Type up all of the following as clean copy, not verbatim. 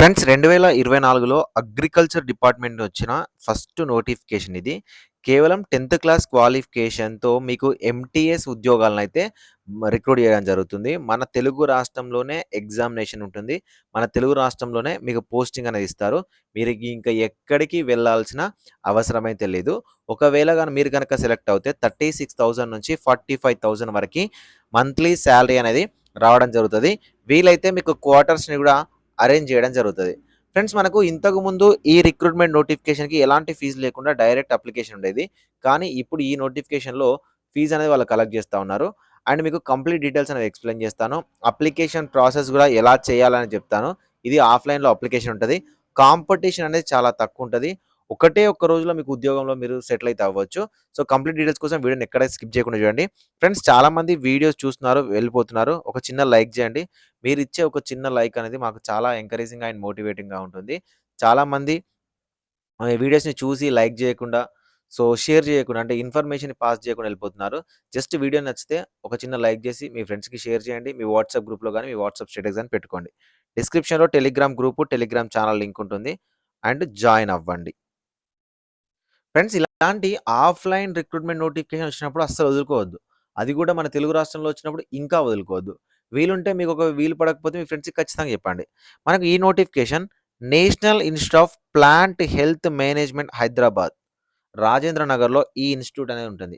Friends 2024లో agriculture department నుంచి వచ్చిన first notification ఇది. కేవలం 10థ్ క్లాస్ క్వాలిఫికేషన్‌తో మీకు ఎంటీఎస్ ఉద్యోగాలనైతే రిక్రూట్ చేయడం జరుగుతుంది. మన తెలుగు రాష్ట్రంలోనే ఎగ్జామినేషన్ ఉంటుంది. మన తెలుగు రాష్ట్రంలోనే మీకు పోస్టింగ్ అనేది ఇస్తారు. మీరు ఇంకా ఎక్కడికి వెళ్ళాల్సిన అవసరమైతే లేదు. ఒకవేళ మీరు గనక సెలెక్ట్ అవుతే 36,000 నుంచి 45,000 వరకి మంత్లీ సాలరీ అనేది రావడం జరుగుతది. వీలైతే మీకు క్వార్టర్స్‌ని కూడా అరేంజ్ చేయడం జరుగుతది. ఫ్రెండ్స్ మనకు ఇంతకుముందు ఈ రిక్రూట్‌మెంట్ నోటిఫికేషన్‌కి ఎలాంటి ఫీజ్ లేకుండా డైరెక్ట్ అప్లికేషన్ ఉండేది. కానీ ఇప్పుడు ఈ నోటిఫికేషన్‌లో ఫీజ్ అనేది వాళ్ళు కలెక్ట్ చేస్తా ఉన్నారు. అండ్ మీకు కంప్లీట్ డీటెయిల్స్ అనేది ఎక్స్‌ప్లెయిన్ చేస్తాను. అప్లికేషన్ ప్రాసెస్ కూడా ఎలా చేయాలని చెప్తాను. ఇది ఆఫ్‌లైన్‌లో అప్లికేషన్ ఉంటది. కాంపిటీషన్ అనేది చాలా తక్కువుంటది. ఒకటే ఒక్క రోజులో మీకు ఉద్యోగంలో మీరు సెటిల్ అయితే అవ్వచ్చు. సో, కంప్లీట్ డీటెయిల్స్ కోసం వీడియోని ఎక్కడ స్కిప్ చేయకుండా చూడండి. ఫ్రెండ్స్ చాలామంది వీడియోస్ చూస్తున్నారు, వెళ్ళిపోతున్నారు. ఒక చిన్న లైక్ చేయండి. మీరిచ్చే ఒక చిన్న లైక్ అనేది మాకు చాలా ఎంకరేజింగ్‌గా అండ్ మోటివేటింగ్‌గా ఉంటుంది. చాలామంది వీడియోస్‌ని చూసి లైక్ చేయకుండా, సో, షేర్ చేయకుండా అంటే ఇన్ఫర్మేషన్‌ని పాస్ చేయకుండా వెళ్ళిపోతున్నారు. జస్ట్ వీడియో నచ్చితే ఒక చిన్న లైక్ చేసి మీ ఫ్రెండ్స్‌కి షేర్ చేయండి. మీ వాట్సాప్ గ్రూప్‌లో గాని, మీ వాట్సాప్ స్టేటస్ గాని పెట్టుకోండి. డిస్క్రిప్షన్‌లో Telegram group, Telegram channel link ఉంటుంది. అండ్ జాయిన్ అవ్వండి. ఫ్రెండ్స్ ఇలాంటి ఆఫ్‌లైన్ రిక్రూట్‌మెంట్ నోటిఫికేషన్ వచ్చినప్పుడు అస్సలు వదులుకోవద్దు. అది కూడా మన తెలుగు రాష్ట్రంలో వచ్చినప్పుడు ఇంకా వదులుకోవద్దు. వీలుంటే మీకు ఒక వీలు పడకపోతే మీ ఫ్రెండ్స్‌కి ఖచ్చితంగా చెప్పండి. మనకు ఈ notification national institute of plant health management Hyderabad, Rajendra నగర్‌లో ఈ ఇన్‌స్టిట్యూట్ అనేది ఉంటుంది.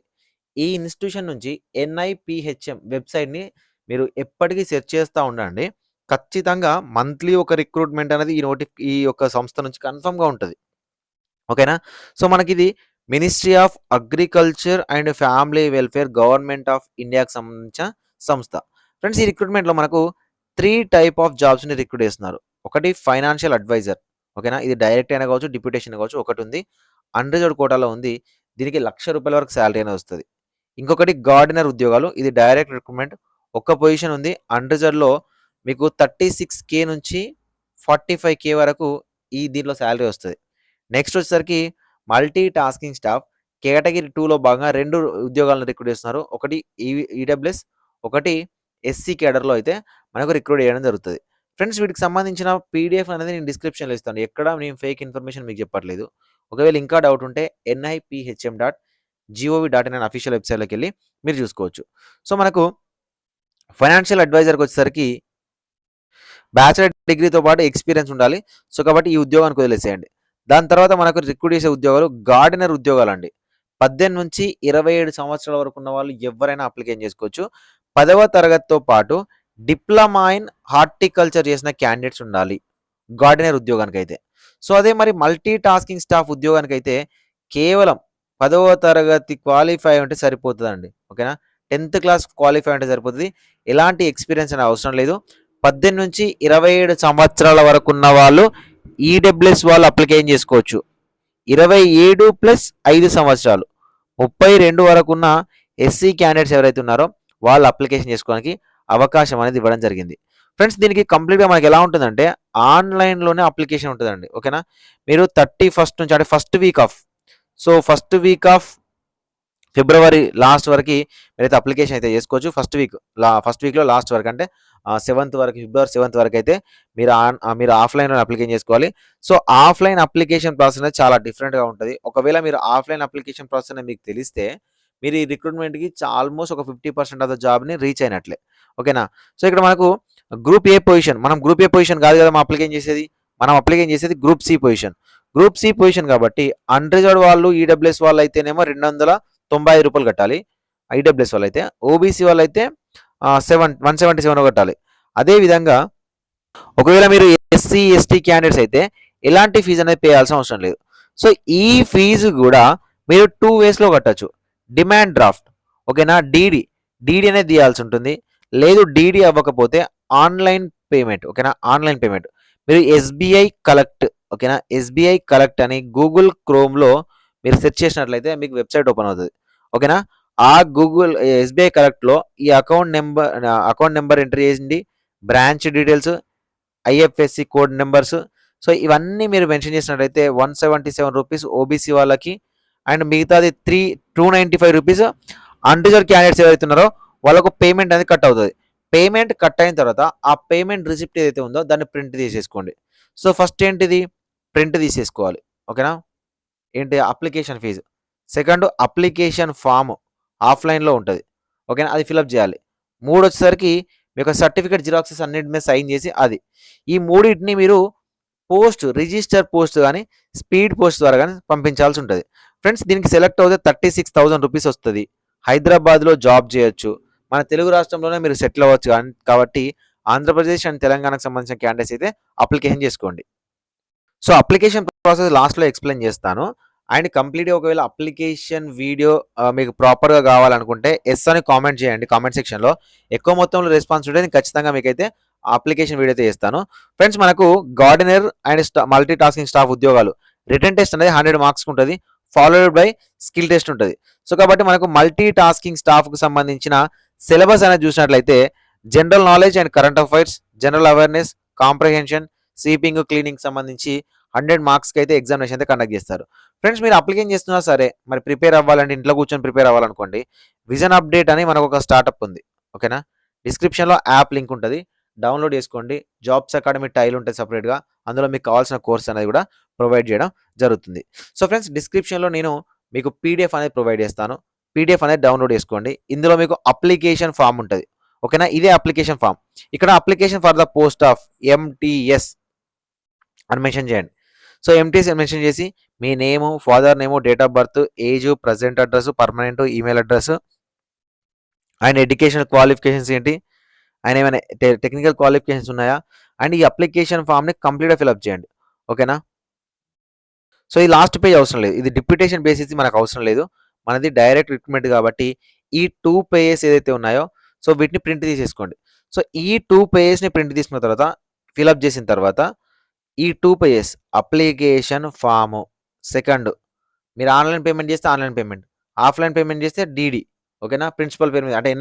ఈ ఇన్‌స్టిట్యూషన్ నుంచి ఎన్ఐపీహెచ్ఎం వెబ్‌సైట్‌ని మీరు ఎప్పటికీ సెర్చ్ చేస్తా ఉండండి. ఖచ్చితంగా మంత్లీ ఒక రిక్రూట్‌మెంట్ అనేది ఈ యొక్క సంస్థ నుంచి కన్ఫర్మ్‌గా ఉంటది. ఓకేనా? సో, మనకిది ministry of agriculture and family welfare government of ఇండియాకి సంబంధించిన సంస్థ. ఫ్రెండ్స్ ఈ రిక్రూట్‌మెంట్‌లో మనకు 3 టైప్ ఆఫ్ జాబ్స్‌ని రిక్రూట్ చేస్తున్నారు. ఒకటి ఫైనాన్షియల్ అడ్వైజర్. ఓకేనా? ఇది డైరెక్ట్ అయినా కావచ్చు, డిప్యూటేషన్ కావచ్చు ఒకటుంది. అన్‌రిజర్వ్డ్ కోటాలో ఉంది. దీనికి ₹1,00,000 వరకు సాలరీ అనేది వస్తది. ఇంకొకటి గార్డెనర్ ఉద్యోగాలు. ఇది డైరెక్ట్ రిక్రూట్‌మెంట్. ఒక్క పొజిషన్ ఉంది. అన్‌రిజర్వ్డ్‌లో మీకు 36,000 నుంచి 45,000 వరకు దీంట్లో సాలరీ వస్తది. నెక్స్ట్ వచ్చేసరికి మల్టీ టాస్కింగ్ స్టాఫ్ కేటగిరీ 2లో భాగంగా 2 ఉద్యోగాలను రిక్రూట్ చేస్తున్నారు. ఒకటి ఈడబ్ల్యూఎస్, ఒకటి ఎస్సీ కేడర్‌లో అయితే మనకు రిక్రూట్ చేయడం జరుగుతది. ఫ్రెండ్స్ వీటికి సంబంధించిన పీడీఎఫ్ అనేది నేను డిస్క్రిప్షన్‌లో ఇస్తాను. ఎక్కడ నేను ఫేక్ ఇన్ఫర్మేషన్ మీకు చెప్పట్లేదు. ఒకవేళ ఇంకా డౌట్ ఉంటే niphm.gov.in అనే అఫీషియల్ వెబ్‌సైట్‌లోకెళ్ళి మీరు చూసుకోవచ్చు. సో, మనకు ఫైనాన్షియల్ అడ్వైజర్‌కి వచ్చేసరికి బ్యాచిలర్ డిగ్రీతో పాటు ఎక్స్‌పీరియన్స్ ఉండాలి. సో, కాబట్టి ఈ ఉద్యోగానికి వదిలేసేయండి. దాని తర్వాత మనకు రిక్రూట్ చేసే ఉద్యోగాలు గార్డెనర్ ఉద్యోగాలండి. 18-27 సంవత్సరాల వరకు ఉన్న వాళ్ళు ఎవ్వరైనా అప్లికేషన్ చేసుకోవచ్చు. 10వ తరగతితో పాటు డిప్లొమా ఇన్ హార్టికల్చర్ చేసిన క్యాండిడేట్స్ ఉండాలి గార్డెనర్ ఉద్యోగానికైతే. సో, అదే మరి మల్టీ టాస్కింగ్ స్టాఫ్ ఉద్యోగానికైతే కేవలం 10వ తరగతి క్వాలిఫై ఉంటే సరిపోతదండి. ఓకేనా? 10థ్ క్లాస్ క్వాలిఫై ఉంటే సరిపోతది. ఎలాంటి ఎక్స్‌పీరియన్స్ అనేది అవసరం లేదు. 18-27 సంవత్సరాల వరకు ఉన్న వాళ్ళు ఈడబ్ల్యూఎస్ వాళ్ళు అప్లికేషన్ చేసుకోవచ్చు. 27+5 సంవత్సరాలు 32 వరకున్న ఎస్సీ క్యాండిడేట్స్ ఎవరైతే ఉన్నారో వాళ్ళు అప్లికేషన్ చేసుకోవడానికి అవకాశం అనేది ఇవ్వడం జరిగింది. ఫ్రెండ్స్ దీనికి కంప్లీట్‌గా మనకి ఎలా ఉంటుందంటే ఆన్‌లైన్‌లోనే అప్లికేషన్ ఉంటదండి. ఓకేనా? మీరు 31 నుంచి అంటే first week of February last వరకి మీరైతే అప్లికేషన్ అయితే చేసుకోవచ్చు. ఫస్ట్ వీక్‌లో లాస్ట్ వరకు అంటే 7థ్ వరకు ఫిబ్రవరి 7థ్ వరకైతే మీరు ఆఫ్‌లైన్‌లో అప్లికేషన్ చేసుకోవాలి. సో, ఆఫ్‌లైన్ అప్లికేషన్ ప్రాసెస్ అనేది చాలా డిఫరెంట్‌గా ఉంటది. ఒకవేళ మీరు ఆఫ్‌లైన్ అప్లికేషన్ ప్రాసెస్ అనేది మీకు తెలిస్తే మీరు ఈ రిక్రూట్‌మెంట్‌కి ఆల్‌మోస్ట్ ఒక 50% ఆఫ్ ద జాబ్‌ని రీచ్ అయినట్లే. ఓకేనా? సో, ఇక్కడ మనకు గ్రూప్ ఏ పొజిషన్. మనం గ్రూప్ ఏ పొజిషన్ కాదు కదా! మనం అప్లికేషన్ చేసేది. మనం అప్లికేషన్ చేసేది group C position. Group C position కాబట్టి అన్‌రిజర్వ్డ్ వాళ్ళు, ఈడబ్ల్యూఎస్ వాళ్ళైతేనేమో ₹290 కట్టాలి. ఈడబ్ల్యూఎస్ వాళ్ళైతే. ఓబీసీ వాళ్ళైతే 177 కట్టాలి. అదే విధంగా ఒకవేళ మీరు ఎస్సీ, ఎస్టీ క్యాండిడేట్స్ అయితే ఎలాంటి ఫీజు అనేది పే చేయాల్సిన అవసరం లేదు. సో, ఈ ఫీజు కూడా మీరు 2 వేస్‌లో కట్టొచ్చు. డిమాండ్ డ్రాఫ్ట్ ఓకేనా? డీడీ అనేది తీయాల్సి ఉంటుంది. లేదు డీడీ అవ్వకపోతే ఆన్‌లైన్ పేమెంట్ ఓకేనా? Online payment. మీరు ఎస్‌బీఐ కలెక్ట్ ఓకేనా? ఎస్‌బీఐ కలెక్ట్ అని గూగుల్ క్రోమ్‌లో మీరు సెర్చ్ చేసినట్లయితే మీకు వెబ్‌సైట్ ఓపెన్ అవుతది. ఓకేనా? ఆ ఎస్‌బీఐ కలెక్ట్‌లో ఈ అకౌంట్ నెంబర్ ఎంటర్ చేయండి. Branch details, IFSC code numbers. So, ఇవన్నీ మీరు మెన్షన్ చేసినట్లయితే ₹177 ఓబీసీ వాళ్ళకి అండ్ మిగతాది ₹295 అన్‌రిజర్వ్డ్ క్యాండిడేట్స్ ఎవరైతే ఉన్నారో వాళ్ళకు పేమెంట్ అనేది కట్ అవుతది. పేమెంట్ కట్ అయిన తర్వాత ఆ పేమెంట్ రిసిప్ట్ ఏదైతే ఉందో దాన్ని ప్రింట్ తీసేసుకోండి. సో, ఫస్ట్ ఏంటిది ప్రింట్ తీసేసుకోవాలి. ఓకేనా? ఏంటి application fee. Second application form ఆఫ్‌లైన్‌లో ఉంటది. ఓకేనా? అది ఫిలప్ జేయాలి. మూడొచ్చేసరికి మీ యొక్క సర్టిఫికేట్ జిరాక్సెస్ అన్నిటి మీద సైన్ జేసి అది. ఈ మూడిటిని మీరు రిజిస్టర్ పోస్ట్ గాని, స్పీడ్ పోస్ట్ ద్వారా గాని పంపించాల్సుంటది. ఫ్రెండ్స్ దీనికి సెలెక్ట్ అవుతే ₹36,000 వస్తది. హైదరాబాద్‌లో జాబ్ జేయొచ్చు. మన తెలుగు రాష్ట్రంలోనే మీరు సెటిల్ అవ్వచ్చు కాబట్టి ఆంధ్రప్రదేశ్ అండ్ తెలంగాణకు సంబంధించిన క్యాండిడేట్స్ అయితే అప్లికేషన్ జేసుకోండి. సో, అప్లికేషన్ ప్రాసెస్ లాస్ట్‌లో ఎక్స్‌ప్లెయిన్ జేస్తాను. అండ్ కంప్లీట్‌గా ఒకవేళ అప్లికేషన్ వీడియో మీకు ప్రాపర్‌గా గావాలనుకుంటే యెస్ అని కామెంట్ జేయండి కామెంట్ సెక్షన్‌లో. ఎక్కువ మొత్తంలో రెస్పాన్స్ ఉంటే నేను ఖచ్చితంగా మీకైతే అప్లికేషన్ వీడియో అయితే ఇస్తాను. ఫ్రెండ్స్ మనకు gardener and multi tasking staff ఉద్యోగాలు రిటన్ టెస్ట్ అనేది 100 మార్క్స్‌కి ఉంటది. ఫాలోడ్ బై స్కిల్ టెస్ట్ ఉంటది. సో, కాబట్టి మనకు మల్టీ టాస్కింగ్ స్టాఫ్‌కి సంబంధించిన సిలబస్ అనేది జూసినట్లయితే general knowledge and current affairs, general awareness, comprehension, sweeping, క్లీనింగ్‌కి సంబంధించి 100 మార్క్స్‌కి అయితే ఎగ్జామినేషన్ అయితే కండక్ట్ జేస్తారు. ఫ్రెండ్స్ మీరు అప్లికేషన్ చేస్తున్నా సరే, మరి ప్రిపేర్ అవ్వాలంటే ఇంట్లో కూర్చొని ప్రిపేర్ అవ్వాలనుకోండి. విజన్ అప్డేట్ అని మనకొక స్టార్టప్ ఉంది. ఓకేనా? డిస్క్రిప్షన్‌లో యాప్ లింక్ ఉంటది. డౌన్‌లోడ్ చేసుకోండి. జాబ్స్ అకాడమీ టైల్ ఉంటది సెపరేట్‌గా. అందులో మీకు కావాల్సిన కోర్స్ అనేది కూడా ప్రొవైడ్ చేయడం జరుగుతుంది. సో ఫ్రెండ్స్ డిస్క్రిప్షన్‌లో నేను మీకు పీడీఎఫ్ అనేది ప్రొవైడ్ చేస్తాను. పీడీఎఫ్ అనేది డౌన్‌లోడ్ చేసుకోండి. ఇందులో మీకు అప్లికేషన్ ఫార్మ్ ఉంటది. ఓకేనా? ఇదే అప్లికేషన్ ఫార్మ్. ఇక్కడ application for the post of MTS అని మెన్షన్ చేయండి. సో, ఎంటీఎస్ అని మెన్షన్ చేసి మీ name, father name, date of birth, age, present address, permanent email address and educational qualifications ఏంటి? ఆయన ఏమైనా టెక్నికల్ క్వాలిఫికేషన్స్ ఉన్నాయా? అండ్ ఈ అప్లికేషన్ ఫార్మ్‌ని కంప్లీట్‌గా ఫిలప్ చేయండి. ఓకేనా? సో, ఈ లాస్ట్ పేజ్ అవసరం లేదు. ఇది డిప్యుటేషన్ బేసిస్ మనకు అవసరం లేదు. మనది డైరెక్ట్ రిక్రూట్‌మెంట్ కాబట్టి ఈ 2 పేజెస్ ఏదైతే ఉన్నాయో సో, వీటిని ప్రింట్ తీసేసుకోండి. సో, ఈ 2 పేజెస్‌ని ప్రింట్ తీసుకున్న తర్వాత ఫిలప్ చేసిన తర్వాత ఈ 2 పేజెస్ అప్లికేషన్ ఫార్ము. సెకండ్ మీరు ఆన్‌లైన్ పేమెంట్ చేస్తే ఆన్‌లైన్ పేమెంట్. ఆఫ్‌లైన్ పేమెంట్ చేస్తే డీడీ. ఓకేనా? ప్రిన్సిపల్ పేరు మీద అంటే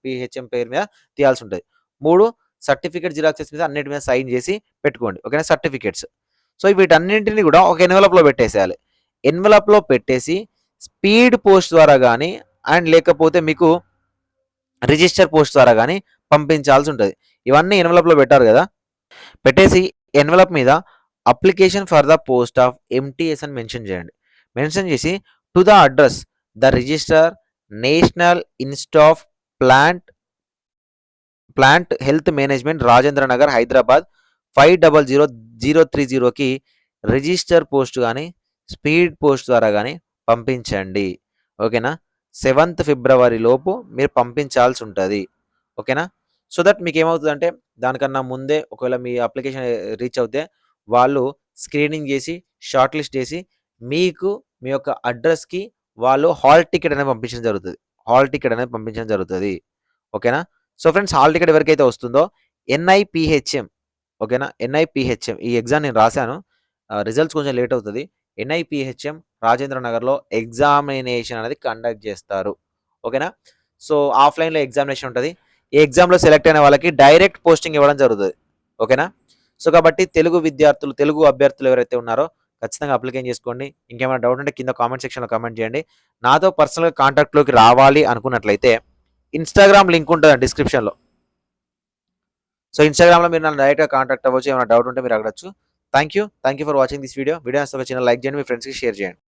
పీహెచ్ఎం పేరు మీద తీయాల్సుంటది. 3 సర్టిఫికేట్ జిరాక్సెస్ మీద అన్నిటి మీద సైన్ చేసి పెట్టుకోండి. ఓకేనా? సర్టిఫికేట్స్. సో, వీటన్నింటిని కూడా ఒక ఎన్వలప్‌లో పెట్టేసేయాలి. ఎన్వలప్‌లో పెట్టేసి స్పీడ్ పోస్ట్ ద్వారా గాని అండ్ లేకపోతే మీకు రిజిస్టర్ పోస్ట్ ద్వారా గాని పంపించాల్సుంటది. ఇవన్నీ ఎన్వలప్‌లో పెట్టారు గదా! పెట్టేసి ఎన్వలప్ మీద application for the post of MTS అని మెన్షన్ చేయండి. మెన్షన్ చేసి to the address the registrar national institute of plant health management Rajendra Nagar Hyderabad 500030కి రిజిస్టర్ పోస్ట్ గాని, స్పీడ్ పోస్ట్ ద్వారా గాని పంపించండి. ఓకేనా? 7థ్ ఫిబ్రవరి లోపు మీరు పంపించాల్సుంటది. ఓకేనా? సో దట్ మీకేమవుతదంటే దానికన్నా ముందే ఒకవేళ మీ అప్లికేషన్ రీచ్ అవుతే వాళ్ళు స్క్రీనింగ్ జేసి, షార్ట్ లిస్ట్ చేసి మీకు మీ యొక్క అడ్రెస్‌కి వాళ్ళు హాల్ టికెట్ అనేది పంపించడం జరుగుతది. హాల్ టికెట్ అనేది పంపించడం జరుగుతది. ఓకేనా? సో ఫ్రెండ్స్ హాల్ టికెట్ ఎవరికైతే వస్తుందో ఎన్ఐపీహెచ్ఎం ఓకేనా? ఎన్ఐపీహెచ్ఎం ఈ ఎగ్జామ్ నేను రాసాను. రిజల్ట్స్ కొంచెం లేట్ అవుతది. ఎన్ఐపీహెచ్ఎం రాజేంద్ర నగర్‌లో ఎగ్జామినేషన్ అనేది కండక్ట్ జేస్తారు. ఓకేనా? సో ఆఫ్‌లైన్‌లో ఎగ్జామినేషన్ ఉంటది. ఈ ఎగ్జామ్‌లో సెలెక్ట్ అయిన వాళ్ళకి డైరెక్ట్ పోస్టింగ్ ఇవ్వడం జరుగుతది. ఓకేనా? సో కాబట్టి తెలుగు అభ్యర్థులు ఎవరైతే ఉన్నారో ఖచ్చితంగా అప్లికేషన్ చేసుకోండి. ఇంకేమైనా డౌట్ ఉంటే కింద కామెంట్ సెక్షన్‌లో కామెంట్ చేయండి. నాతో పర్సనల్‌గా కాంటాక్ట్‌లోకి రావాలి అనుకున్నట్లయితే ఇన్‌స్టాగ్రామ్ లింక్ ఉంటదండి డిస్క్రిప్షన్‌లో. సో, ఇన్‌స్టాగ్రామ్‌లో మీరు నన్ను డైరెక్ట్‌గా కాంటాక్ట్ అవ్వచ్చు. ఏమైనా డౌట్ ఉంటే మీరు అడగొచ్చు. Thank you for watching this video. Video నచ్చితే ఒక చిన్న లైక్ చేయండి. మీ ఫ్రెండ్స్‌కి షేర్ చేయండి.